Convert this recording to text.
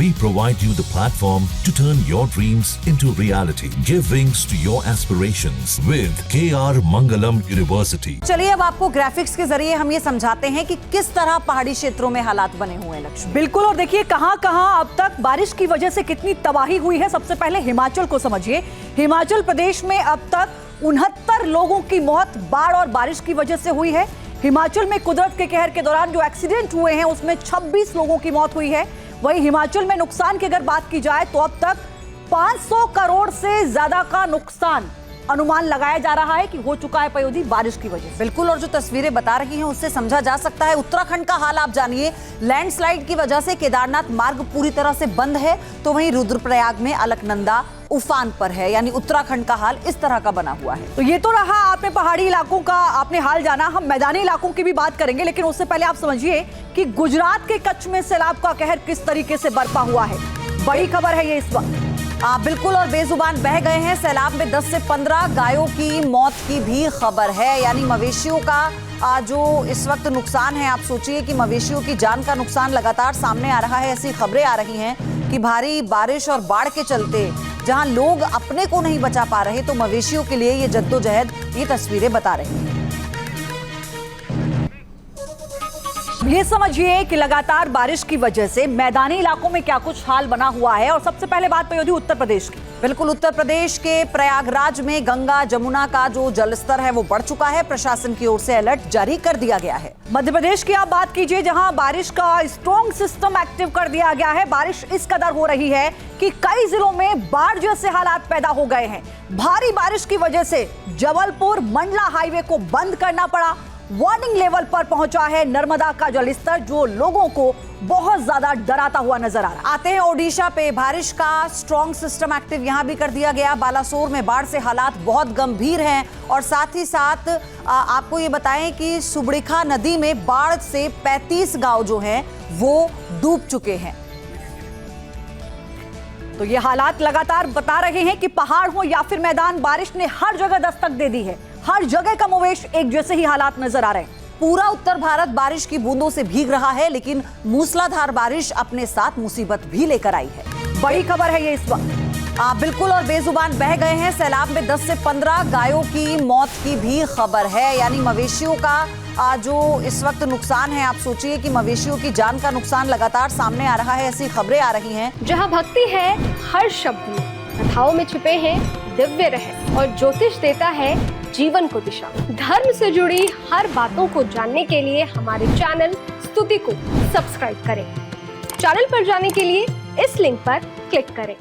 We provide you the platform to turn your dreams into reality. Give wings to your aspirations with KR Mangalam University. चलिए अब आपको graphics के जरिए हम ये समझाते हैं कि किस तरह पहाड़ी क्षेत्रों में हालात बने हुए हैं। लक्ष्मी, बिल्कुल, और देखिए कहां-कहां अब तक बारिश की वजह से कितनी तबाही हुई है। सबसे पहले हिमाचल को समझिए। हिमाचल प्रदेश में अब तक 69 लोगों की मौत बाढ़ और बारिश की वजह से हुई है। हिमाचल में कुदरत के कहर के दौरान जो एक्सीडेंट हुए हैं उसमें 26 लोगों की मौत हुई है। वहीं हिमाचल में नुकसान की अगर बात की जाए तो अब तक 500 करोड़ से ज्यादा का नुकसान अनुमान लगाया जा रहा है कि हो चुका है पयोधी बारिश की वजह से। बिल्कुल, और जो तस्वीरें बता रही हैं उससे समझा जा सकता है। उत्तराखंड का हाल आप जानिए। लैंडस्लाइड की वजह से केदारनाथ मार्ग पूरी तरह से बंद है, तो वहीं रुद्रप्रयाग में अलकनंदा उफान पर है। यानी उत्तराखंड का हाल इस तरह का बना हुआ है। तो ये तो रहा आपने पहाड़ी इलाकों का आपने हाल जाना। हम मैदानी इलाकों की भी बात करेंगे, लेकिन उससे पहले आप समझिए कि गुजरात के कच्छ में सैलाब का कहर किस तरीके से बरपा हुआ है। बड़ी खबर है ये इस वक्त। बिल्कुल, और बेजुबान बह गए हैं। सैलाब में 10 से 15 गायों की मौत की भी खबर है। यानी मवेशियों का जो इस वक्त नुकसान है, आप सोचिए कि मवेशियों की जान का नुकसान लगातार सामने आ रहा है। ऐसी खबरें आ रही हैं कि भारी बारिश और बाढ़ के चलते जहां लोग अपने को नहीं बचा पा रहे, तो मवेशियों के लिए ये जद्दोजहद, ये तस्वीरें बता रही हैं। ये समझिए कि लगातार बारिश की वजह से मैदानी इलाकों में क्या कुछ हाल बना हुआ है। और सबसे पहले बात पयोधी उत्तर प्रदेश की। बिल्कुल, उत्तर प्रदेश के प्रयागराज में गंगा जमुना का जो जलस्तर है वो बढ़ चुका है। प्रशासन की ओर से अलर्ट जारी कर दिया गया है। मध्य प्रदेश की आप बात कीजिए, जहां बारिश का स्ट्रॉन्ग सिस्टम एक्टिव कर दिया गया है। बारिश इस कदर हो रही है कि कई जिलों में बाढ़ जैसे हालात पैदा हो गए हैं। भारी बारिश की वजह से जबलपुर मंडला हाईवे को बंद करना पड़ा। वार्निंग लेवल पर पहुंचा है नर्मदा का जलस्तर, जो लोगों को बहुत ज्यादा डराता हुआ नजर आ रहा है। आते हैं ओडिशा पे। बारिश का स्ट्रॉन्ग सिस्टम एक्टिव यहां भी कर दिया गया। बालासोर में बाढ़ से हालात बहुत गंभीर हैं, और साथ ही साथ आपको ये बताएं कि सुबड़िखा नदी में बाढ़ से 35 गांव जो हैं वो डूब चुके हैं। तो ये हालात लगातार बता रहे हैं कि पहाड़ हो या फिर मैदान, बारिश ने हर जगह दस्तक दे दी है। हर जगह का मवेश एक जैसे ही हालात नजर आ रहे हैं। पूरा उत्तर भारत बारिश की बूंदों से भीग रहा है, लेकिन मूसलाधार बारिश अपने साथ मुसीबत भी लेकर आई है। बड़ी खबर है ये इस वक्त। बिल्कुल, और बेजुबान बह गए हैं। सैलाब में 10 से 15 गायों की मौत की भी खबर है। यानी मवेशियों का जो इस वक्त नुकसान है, आप सोचिए कि मवेशियों की जान का नुकसान लगातार सामने आ रहा है। ऐसी खबरें आ रही हैं। जहां भक्ति है हर शब्द में, कथाओं में छुपे हैं दिव्य रहस्य, और ज्योतिष देता है जीवन को दिशा। धर्म से जुड़ी हर बातों को जानने के लिए हमारे चैनल स्तुति को सब्सक्राइब करें। चैनल पर जाने के लिए इस लिंक पर क्लिक करें।